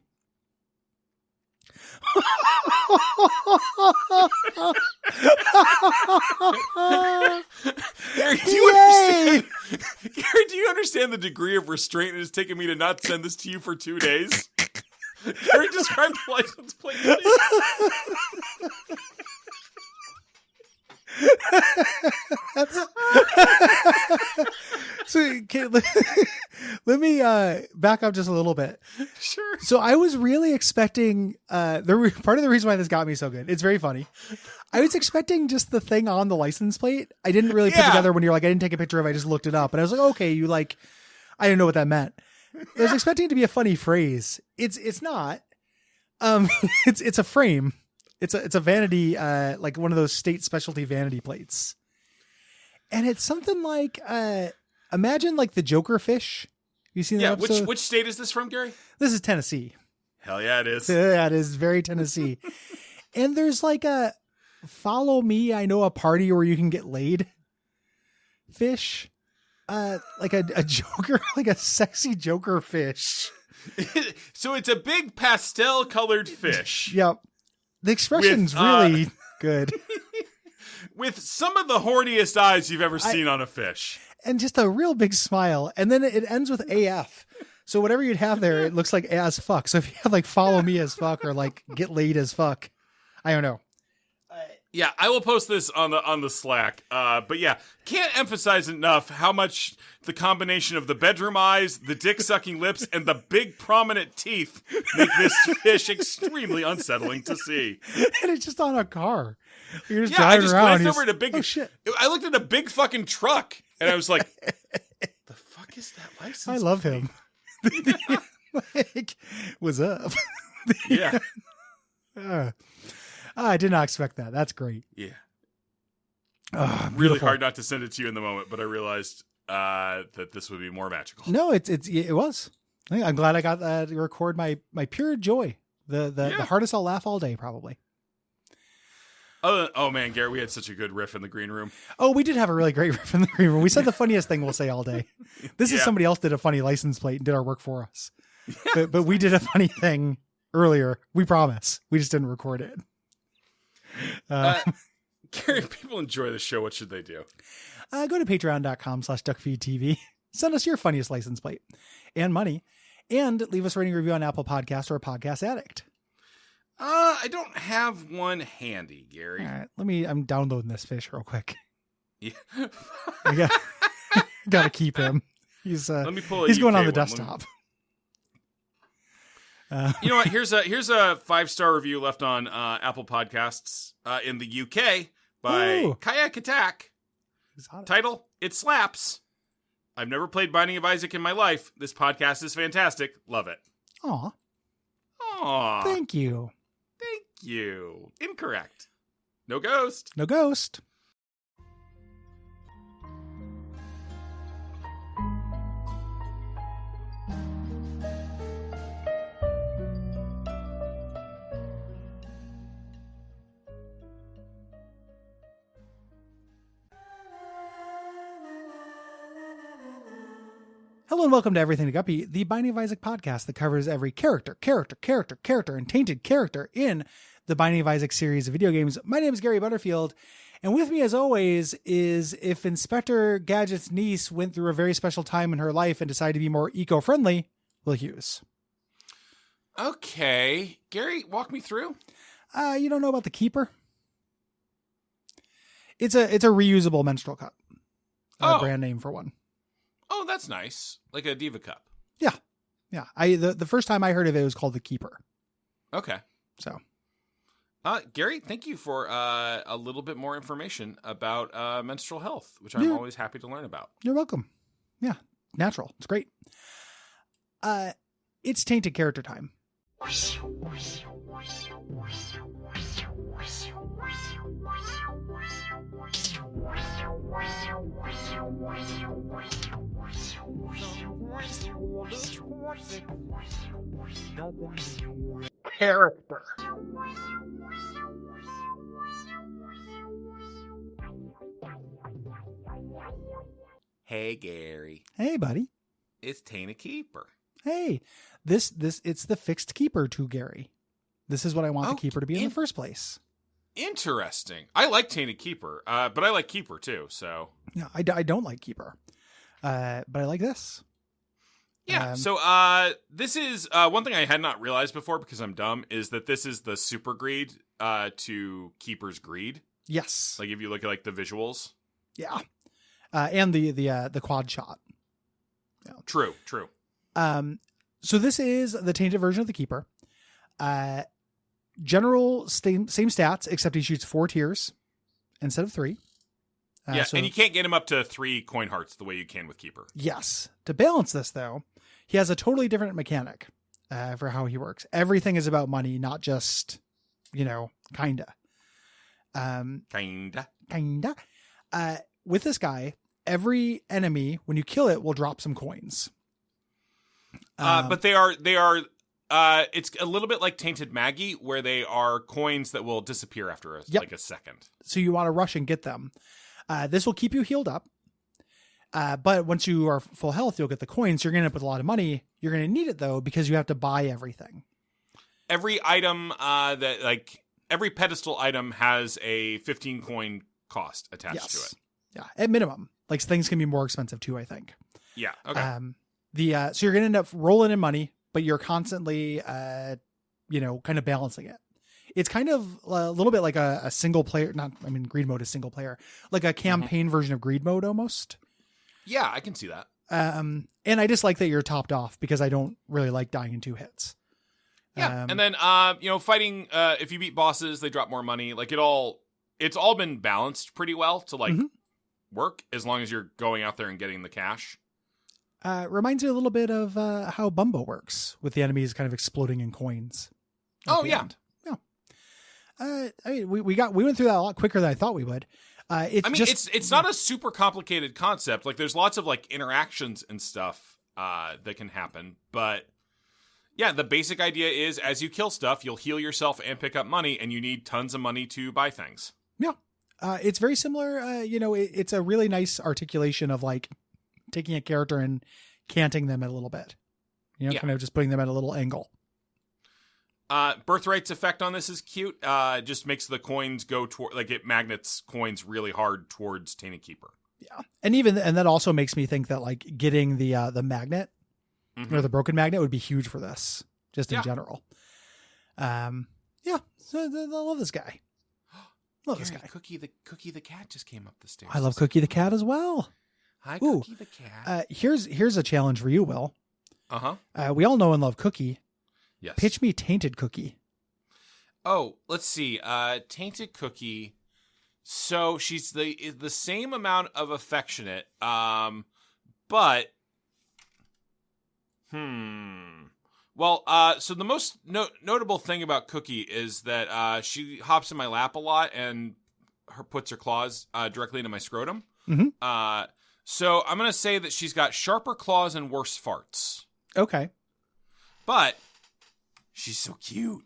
Gary, do you understand the degree of restraint it has taken me to not send this to you for 2 days? Gary described the license plate. So okay, let me back up just a little bit. Sure. So I was really expecting part of the reason why this got me so good, it's very funny. I was expecting just the thing on the license plate. I didn't really put together when you're like, I didn't take a picture of it, I just looked it up. And I was like, okay, you like, I didn't know what that meant. I was expecting it to be a funny phrase. It's not. It's a frame. It's a vanity, like one of those state specialty vanity plates. And it's something like, imagine like the Joker fish. You seen that episode? Which state is this from, Gary? This is Tennessee. Hell yeah, it is. Yeah, it is very Tennessee. And there's like a follow me, I know a party where you can get laid fish. Like a Joker, like a sexy Joker fish. So it's a big pastel colored fish. Yep. The expression's really good. With some of the horniest eyes you've ever seen on a fish. and just a real big smile. And then it ends with AF. So whatever you'd have there, it looks like as fuck. So if you have like follow me as fuck or like get laid as fuck, I don't know. Yeah, I will post this on the Slack. But yeah, can't emphasize enough how much the combination of the bedroom eyes, the dick-sucking lips, and the big prominent teeth make this fish extremely unsettling to see. And it's just on a car. You're just I driving just around. glanced over at a big. Oh shit! I looked at a big fucking truck, and I was like, "The fuck is that license?" I love him. Like, what's up? Yeah. I did not expect that. That's great. Yeah. Really Really hard not to send it to you in the moment, but I realized that this would be more magical. No, it was. I'm glad I got to record my pure joy. The hardest I'll laugh all day, probably. Oh man, Garrett, we had such a good riff in the green room. Oh, we did have a really great riff in the green room. We said the funniest thing we'll say all day. This is somebody else did a funny license plate and did our work for us. Yeah, but we did a funny thing earlier. We promise. We just didn't record it. Gary, if people enjoy the show, what should they do? Go to patreon.com/Duckfeed.tv. Send us your funniest license plate and money, and leave us a rating review on Apple Podcasts or a Podcast Addict. I don't have one handy, Gary. All right, I'm downloading this fish real quick. Yeah. I gotta keep him. He's Let me pull he's UK going on the one. desktop. You know what? Here's a 5-star review left on Apple Podcasts in the UK by Kayak Attack. Title: It slaps. I've never played Binding of Isaac in my life. This podcast is fantastic. Love it. Aw. Aw. Thank you. Thank you. Incorrect. No ghost. No ghost. Hello and welcome to Everything to Guppy, the Binding of Isaac podcast that covers every character, and tainted character in the Binding of Isaac series of video games. My name is Gary Butterfield, and with me as always is if Inspector Gadget's niece went through a very special time in her life and decided to be more eco-friendly, Will Hughes. Okay. Gary, walk me through. You don't know about the Keeper? It's a reusable menstrual cup. Brand name for one. Oh, that's nice. Like a Diva Cup. Yeah. Yeah. The first time I heard of it was called the Keeper. Okay. So. Gary, thank you for a little bit more information about menstrual health, which I'm always happy to learn about. You're welcome. Yeah. Natural. It's great. It's tainted character time. Character. Hey, Gary. Hey, buddy. It's Tainted Keeper. Hey, it's the fixed Keeper to Gary. This is what I want the Keeper to be in the first place. Interesting. I like Tainted Keeper, but I like Keeper too, so. Yeah, I don't like Keeper, but I like this. Yeah, so this is one thing I had not realized before because I'm dumb, is that this is the super greed to Keeper's greed. Yes. Like if you look at like the visuals. Yeah. And the quad shot. Yeah. True. So this is the tainted version of the Keeper. General same stats, except he shoots 4 tiers instead of 3. And you can't get him up to 3 coin hearts the way you can with Keeper. Yes. To balance this, though, he has a totally different mechanic for how he works. Everything is about money, not just, kinda. Kinda. With this guy, every enemy, when you kill it, will drop some coins. But they are it's a little bit like Tainted Maggie, where they are coins that will disappear after like a second. So you want to rush and get them. This will keep you healed up. But once you are full health, you'll get the coins. You're going to end up with a lot of money. You're going to need it, though, because you have to buy everything. Every item every pedestal item has a 15 coin cost attached to it. Yeah, at minimum. Like things can be more expensive too, I think. Yeah. Okay. So you're going to end up rolling in money, but you're constantly, kind of balancing it. It's kind of a little bit like a single player, greed mode is single player, like a campaign version of greed mode almost. Yeah, I can see that. And I just like that you're topped off because I don't really like dying in 2 hits. Yeah. And then, fighting, if you beat bosses, they drop more money. Like it's all been balanced pretty well to like work as long as you're going out there and getting the cash. Reminds me a little bit of how Bumbo works with the enemies kind of exploding in coins. Oh, yeah. End. We went through that a lot quicker than I thought we would. It's not a super complicated concept. Like there's lots of like interactions and stuff that can happen, but yeah, the basic idea is as you kill stuff, you'll heal yourself and pick up money, and you need tons of money to buy things. Yeah. It's very similar. It's a really nice articulation of like taking a character and canting them a little bit, kind of just putting them at a little angle. Birthright's effect on this is cute. Just makes the coins go toward, like it magnets coins really hard towards Tainted Keeper. Yeah. And that also makes me think that like getting the magnet or the broken magnet would be huge for this just in general. So I love this guy. This guy. Cookie the cat just came up the stairs. I love Cookie the cat as well. Hi, Cookie the cat. Here's a challenge for you, Will. We all know and love Cookie. Yes. Pitch me Tainted Cookie. Oh, let's see. Tainted Cookie. So she's the same amount of affectionate, but Well, so the most notable thing about Cookie is that she hops in my lap a lot and puts her claws directly into my scrotum. So I'm going to say that she's got sharper claws and worse farts. Okay. But she's so cute.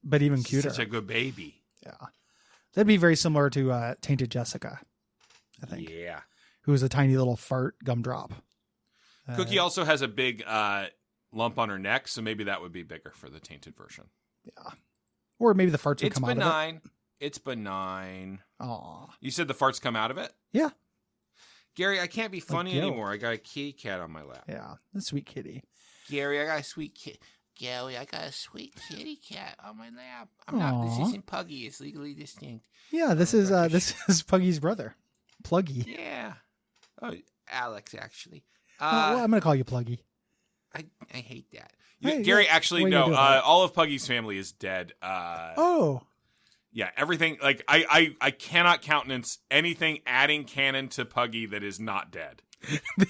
But even cuter. She's such a good baby. Yeah. That'd be very similar to Tainted Jessica, I think. Yeah. Who is a tiny little fart gumdrop. Cookie also has a big lump on her neck, so maybe that would be bigger for the tainted version. Yeah. Or maybe the farts would come out of it. It's benign. Aw. You said the farts come out of it? Yeah. Gary, I can't be funny anymore. I got a kitty cat on my lap. Yeah, the sweet kitty. Gary, I got a sweet kitty cat on my lap. This isn't Puggy. It's legally distinct. Yeah, this is Puggy's brother, Pluggy. Yeah. Oh, Alex, actually. Well, I'm gonna call you Pluggy. I hate that. Gary, actually, no. All of Puggy's family is dead. Yeah, everything. Like I cannot countenance anything adding canon to Puggy that is not dead.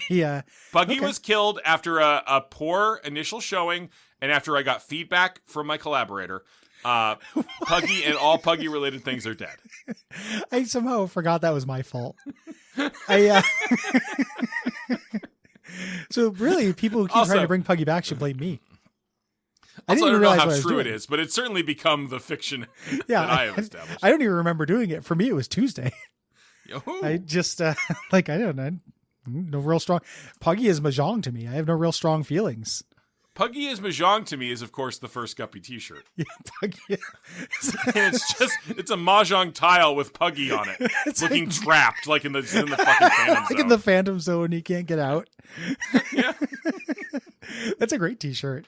Yeah. Puggy was killed after a poor initial showing, and after I got feedback from my collaborator. Puggy and all Puggy related things are dead. I somehow forgot that was my fault. So really, people who keep trying to bring Puggy back should blame me. I don't know how true it is, but it's certainly become the fiction that I have established. I don't even remember doing it. For me, it was Tuesday. I just I don't know. No real strong. Puggy is mahjong to me. I have no real strong feelings. Puggy is mahjong to me is, of course, the first Guppy t-shirt. Yeah, Puggy. And it's a mahjong tile with Puggy on it. It's looking like, trapped like in the fucking Phantom Zone. Like in the Phantom Zone, he can't get out. Yeah. That's a great t-shirt.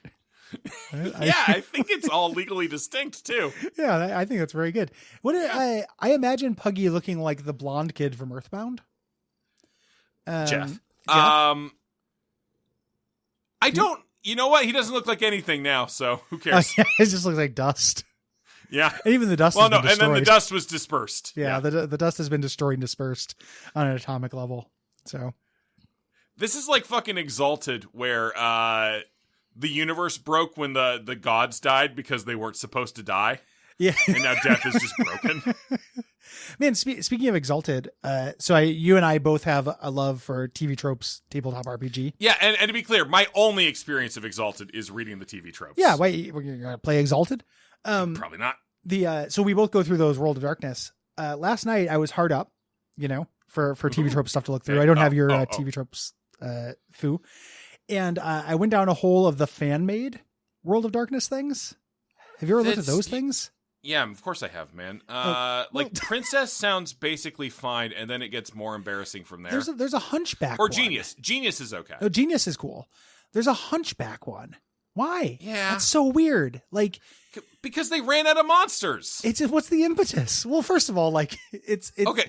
I think it's all legally distinct too. Yeah, I think that's very good. I imagine Puggy looking like the blonde kid from Earthbound. Jeff. I don't. You know what? He doesn't look like anything now, so who cares? It just looks like dust. Yeah, and even the dust. Has been destroyed. And then the dust was dispersed. Yeah, the dust has been destroyed and dispersed on an atomic level. So this is like fucking Exalted, where the universe broke when the gods died because they weren't supposed to die. Yeah, and now death is just broken. Man, speaking of Exalted, so you and I both have a love for TV tropes, tabletop RPG. Yeah, and to be clear, my only experience of Exalted is reading the TV tropes. Yeah, wait, we're gonna play Exalted? Probably not. So we both go through those World of Darkness. Last night I was hard up, for TV trope stuff to look through. I don't have your TV tropes foo. And I went down a hole of the fan-made World of Darkness things. Have you ever looked at those things? Yeah, of course I have, man. well- Princess sounds basically fine, and then it gets more embarrassing from there. There's a Hunchback Or one. Genius. Genius is okay. Oh, Genius is cool. There's a Hunchback one. Why? Yeah. That's so weird. Like, Because they ran out of monsters. it's just, what's the impetus? Well, first of all, like, it's Okay.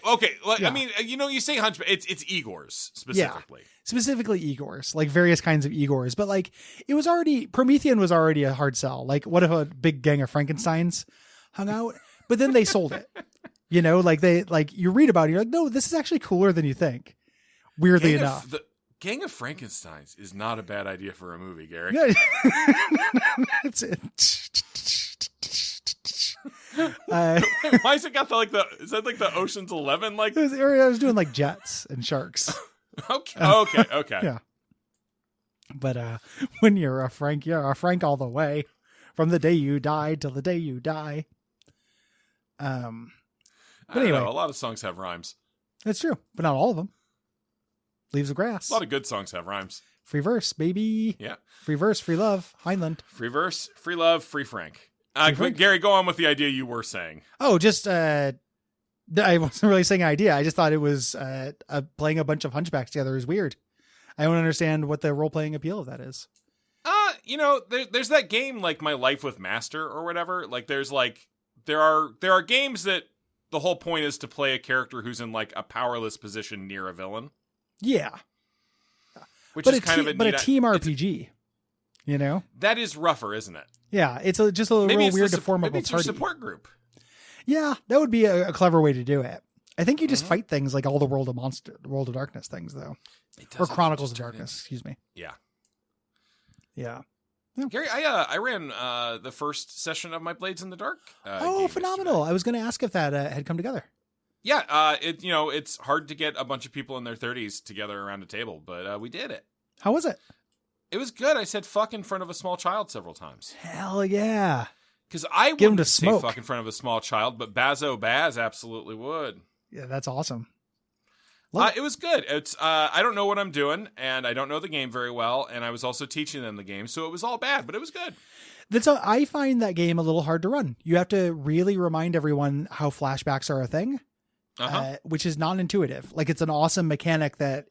Like, yeah. I mean, you say Hunchback. It's Igor's specifically. specifically Igor's, like various kinds of Igor's, but like it was already, Promethean was already a hard sell. Like, what if a big gang of Frankensteins hung out? But then they sold it. Like you read about it, you're like, no, this is actually cooler than you think. Weirdly enough. The Gang of Frankensteins is not a bad idea for a movie, Gary. Yeah. It's Why is it got is that like the Ocean's 11? Like, I was doing like jets and sharks. Okay. Yeah. But when you're a Frank all the way, from the day you die till the day you die. But I don't anyway, know, a lot of songs have rhymes. that's true, but not all of them. Leaves of Grass. A lot of good songs have rhymes. Free verse, baby. Yeah. Free verse, free love. Heinlein. Free verse, free love, free Frank. Frank? Gary, go on with the idea you were saying. Oh, just I wasn't really saying an idea. I just thought it was playing a bunch of Hunchbacks together is weird. I don't understand what the role playing appeal of that is. There's that game like My Life with Master or whatever. Like there's like there are games that the whole point is to play a character who's in like a powerless position near a villain. Yeah. Which is kind of a team RPG. That is rougher, isn't it? Yeah, it's just a Maybe real weird maybe deformable it's your party. support group. Yeah, that would be a clever way to do it. I think you just fight things like all the World of Darkness things, though, or Chronicles of Darkness. Excuse me. Yeah. Gary, I ran the first session of my Blades in the Dark. Oh, phenomenal! Yesterday. I was going to ask if that had come together. Yeah, it's hard to get a bunch of people in their 30s together around a table, but we did it. How was it? It was good. I said fuck in front of a small child several times. Hell yeah! Because I Get 'em to wouldn't say smoke. fuck in front of a small child, but Bazo Baz absolutely would. Yeah, that's awesome. It was good. It's I don't know what I'm doing, and I don't know the game very well, and I was also teaching them the game, so it was all bad, but it was good. I find that game a little hard to run. You have to really remind everyone how flashbacks are a thing, which is non-intuitive. Like, it's an awesome mechanic that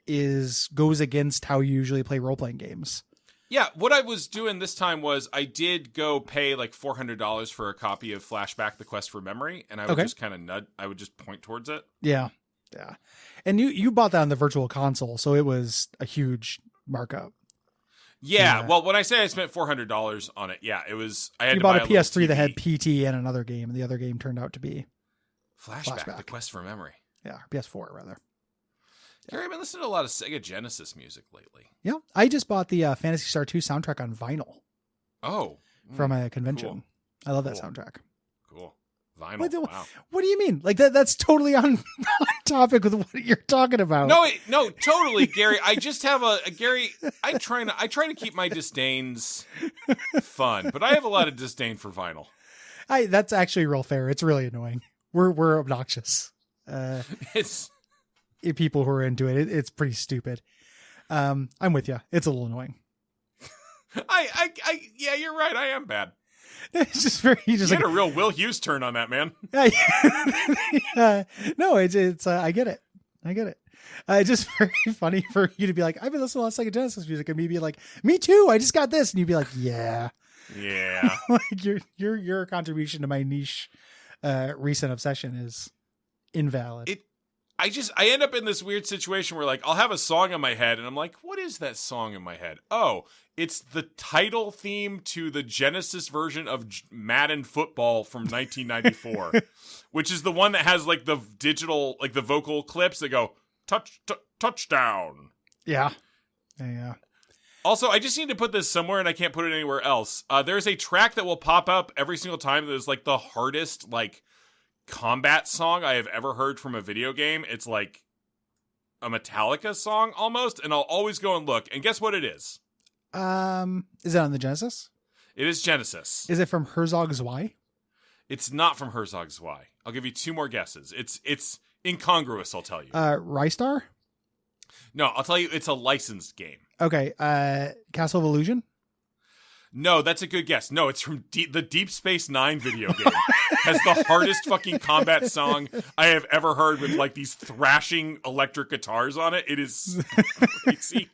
goes against how you usually play role-playing games. Yeah, what I was doing this time was I did go pay like $400 for a copy of Flashback: The Quest for Memory, and I would just kind of I would just point towards it. Yeah. And you bought that on the virtual console, so it was a huge markup. Yeah. Well, when I say I spent $400 on it, yeah, it was. I had you to bought buy a PS3 that TV. had PT and another game, and the other game turned out to be Flashback: The Quest for Memory. Yeah, PS4 rather. Gary, I've been listening to a lot of Sega Genesis music lately. Yeah, I just bought the Phantasy Star 2 soundtrack on vinyl. Oh, from a convention. Cool. I love that soundtrack. Cool. Vinyl. Wow. What do you mean? Like that's totally on topic with what you're talking about. No, totally, Gary. I just have Gary. I try to keep my disdains fun, but I have a lot of disdain for vinyl. That's actually real fair. It's really annoying. We're obnoxious. It's people who are into it. It's pretty stupid. I'm with you. It's a little annoying. Yeah, you're right. I am bad. It's just very. You had a real Will Hughes turn on that, man. No, it's. I get it. It's just very funny for you to be like, I've been listening to a lot of Sega Genesis music, and me be like, me too. I just got this, and you'd be like, yeah. Like your contribution to my niche recent obsession is invalid. I end up in this weird situation where like I'll have a song in my head and I'm like, what is that song in my head? Oh, it's the title theme to the Genesis version of Madden Football from 1994, which is the one that has like the digital, like the vocal clips that go touchdown. Yeah. Also, I just need to put this somewhere and I can't put it anywhere else. There's a track that will pop up every single time that is like the hardest, like, combat song I have ever heard from a video game. It's like a Metallica song almost, and I'll always go and look. And guess what it is? Is it on the Genesis? It is Genesis. Is it from Herzog Zwei? It's not from Herzog Zwei. I'll give you two more guesses. It's incongruous, I'll tell you. Rystar? No, I'll tell you it's a licensed game. Okay. Castle of Illusion? No, that's a good guess. No, it's from the Deep Space Nine video game. Has the hardest fucking combat song I have ever heard with like these thrashing electric guitars on it. It is crazy.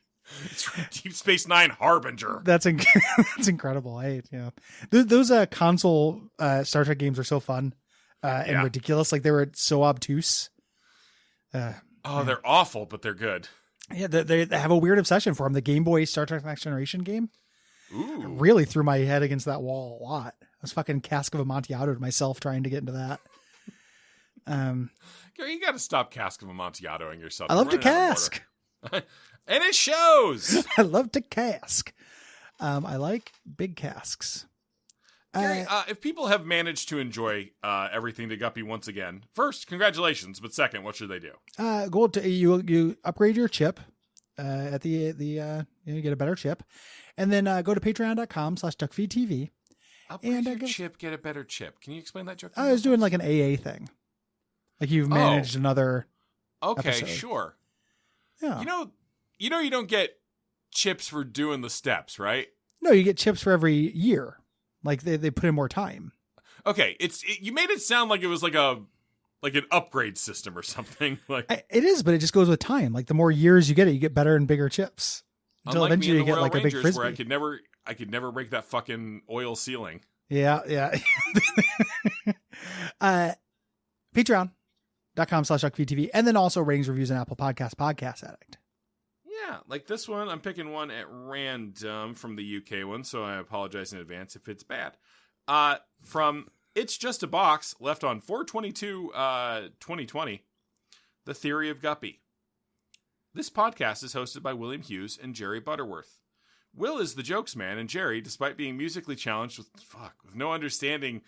It's from Deep Space Nine Harbinger. That's incredible. Those console Star Trek games are so fun and ridiculous. Like they were so obtuse. They're awful, but they're good. Yeah, they have a weird obsession for them. The Game Boy Star Trek Next Generation game. Ooh. Really threw my head against that wall a lot. I was fucking Cask of Amontillado to myself trying to get into that. Gary, you got to stop Cask of Amontillado-ing yourself. I love to cask. And it shows. I love to cask. I like big casks. Gary, if people have managed to enjoy everything to Guppy once again, first, congratulations. But second, what should they do? Go to you upgrade your chip at you get a better chip, and then go to patreon.com/Duckfeed.tv. Upgrade your chip, get a better chip. Can you explain that joke? I was doing like an AA thing, like you've managed another. Okay, episode. Sure. Yeah. You don't get chips for doing the steps, right? No, you get chips for every year. Like they put in more time. Okay, you made it sound like it was like an upgrade system or something. It is, but it just goes with time. Like the more years you get better and bigger chips. Until Unlike eventually me you get Royal like Rangers, a big frisbee. where I could never break that fucking oil ceiling. Yeah. Patreon.com/DuckFeedTV, and then also ratings, reviews, and Apple Podcast Addict. Yeah, like this one, I'm picking one at random from the UK one, so I apologize in advance if it's bad. From It's Just a Box, left on 4/22/2020, The Theory of Guppy. This podcast is hosted by William Hughes and Jerry Butterworth. Will is the jokes man, and Jerry, despite being musically challenged with no understanding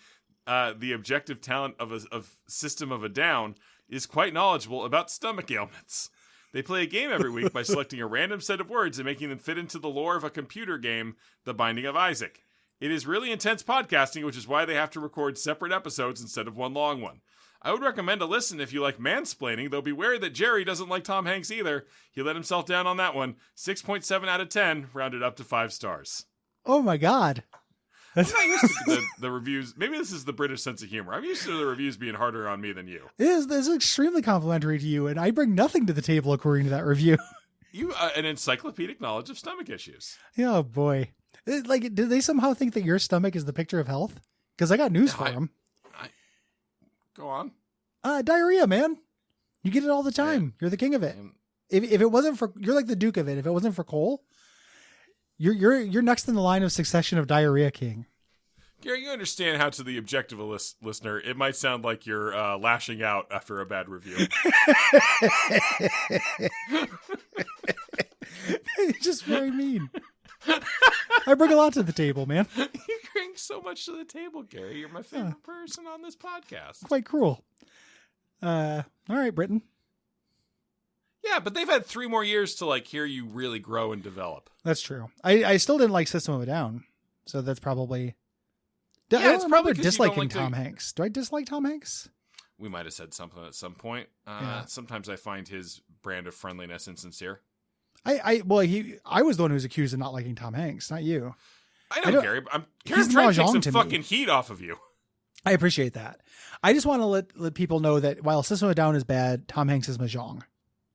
the objective talent of System of a Down, is quite knowledgeable about stomach ailments. They play a game every week by selecting a random set of words and making them fit into the lore of a computer game, The Binding of Isaac. It is really intense podcasting, which is why they have to record separate episodes instead of one long one. I would recommend a listen if you like mansplaining, though beware that Jerry doesn't like Tom Hanks either. He let himself down on that one. 6.7 out of 10, rounded up to 5 stars. Oh my God. I'm not used to the reviews. Maybe this is the British sense of humor. I'm used to the reviews being harder on me than you. It is extremely complimentary to you, and I bring nothing to the table according to that review. You an encyclopedic knowledge of stomach issues. Oh boy. Did they somehow think that your stomach is the picture of health? Because I got news for them. Go on. Diarrhea, man. You get it all the time. Yeah. You're the king of it. If it wasn't for, you're like the Duke of it. If it wasn't for Cole, you're next in the line of succession of diarrhea king. Gary, you understand how to the objective listener, it might sound like you're lashing out after a bad review. It's just very mean. I bring a lot to the table, man. You bring so much to the table, Gary. You're my favorite person on this podcast. Quite cruel. All right, Britain. Yeah, but they've had 3 more years to hear you really grow and develop. That's true. I still didn't like System of a Down, so that's probably. Yeah, it's probably disliking Tom Hanks. Do I dislike Tom Hanks? We might have said something at some point. Sometimes I find his brand of friendliness insincere. I was the one who was accused of not liking Tom Hanks, not you. I know, Gary. I'm trying to take some fucking heat off of you. I appreciate that. I just want to let people know that while System of a Down is bad, Tom Hanks is mahjong.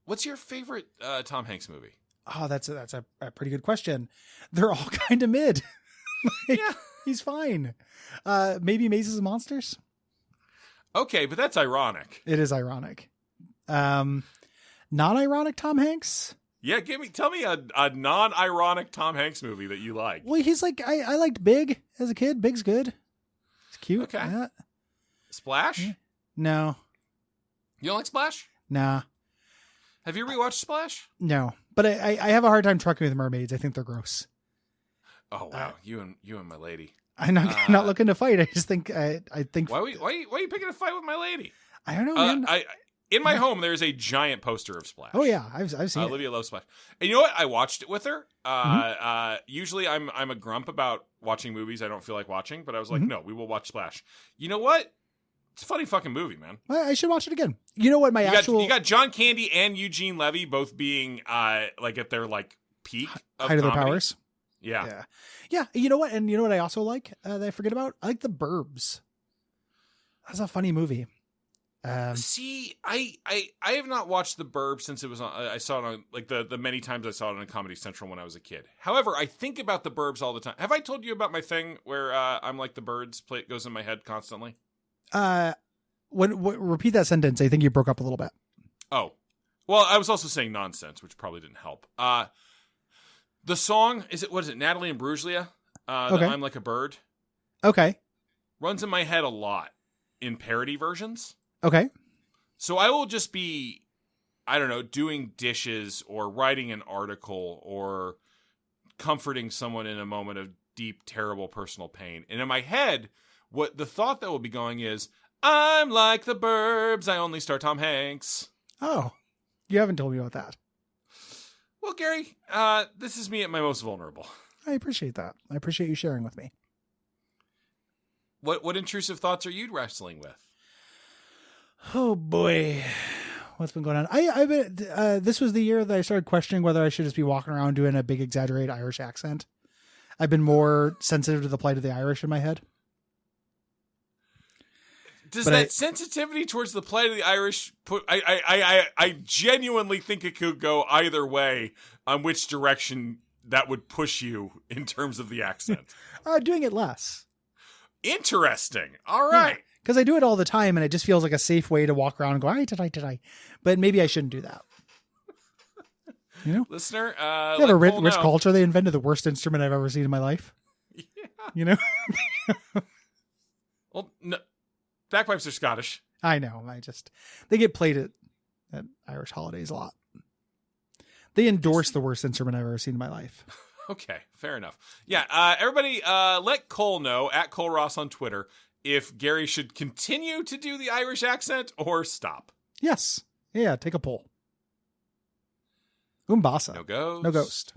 What's your favorite Tom Hanks movie? Oh, that's a pretty good question. They're all kind of mid. Yeah, he's fine. Maybe Mazes and Monsters. Okay, but that's ironic. It is ironic. Non-ironic Tom Hanks. Yeah, tell me a non-ironic Tom Hanks movie that you like. Well, he's like I liked Big as a kid. Big's good. It's cute. Okay. Yeah. Splash? Yeah. No. You don't like Splash? Nah. Have you rewatched Splash? No, but I have a hard time trucking with mermaids. I think they're gross. Oh wow, you and my lady. I'm not looking to fight. I just think I think. Why are you picking a fight with my lady? I don't know, man. In my home, there's a giant poster of Splash. Oh yeah, I've seen it. Olivia loves Splash. And you know what? I watched it with her. Usually I'm a grump about watching movies I don't feel like watching, but I was like, no, we will watch Splash. You know what? It's a funny fucking movie, man. I should watch it again. You know what? You got John Candy and Eugene Levy both being at their peak of height of their comedy. powers. Yeah. Yeah. You know what? And you know what I also like that I forget about? I like The Burbs. That's a funny movie. See, I have not watched The Burb since it was on. I saw it on like the many times I saw it on Comedy Central when I was a kid. However, I think about The Burbs all the time. Have I told you about my thing where I'm like the birds? It goes in my head constantly. Repeat that sentence. I think you broke up a little bit. Oh, well, I was also saying nonsense, which probably didn't help. The song what is it? Natalie and Bruglia. Okay. I'm like a bird. Okay. Runs in my head a lot in parody versions. Okay. So I will just be, I don't know, doing dishes or writing an article or comforting someone in a moment of deep, terrible personal pain. And in my head, what the thought that will be going is, I'm like the Burbs. I only star Tom Hanks. Oh, you haven't told me about that. Well, Gary, this is me at my most vulnerable. I appreciate that. I appreciate you sharing with me. What intrusive thoughts are you wrestling with? Oh boy, what's been going on? I've been. This was the year that I started questioning whether I should just be walking around doing a big exaggerated Irish accent. I've been more sensitive to the plight of the Irish in my head. Does that sensitivity towards the plight of the Irish put? I genuinely think it could go either way on which direction that would push you in terms of the accent. Doing it less. Interesting. All right. Because I do it all the time, and it just feels like a safe way to walk around and go, "Ay, did I?" But maybe I shouldn't do that. You know, listener. The rich culture. They invented the worst instrument I've ever seen in my life. Yeah. You know. Well, no, bagpipes are Scottish. I know. They get played at Irish holidays a lot. They endorse the worst instrument I've ever seen in my life. Okay, fair enough. Yeah, everybody, let Cole know at Cole Ross on Twitter if Gary should continue to do the Irish accent or stop. Yes. Yeah, take a poll. Umbasa. No ghost. No ghost.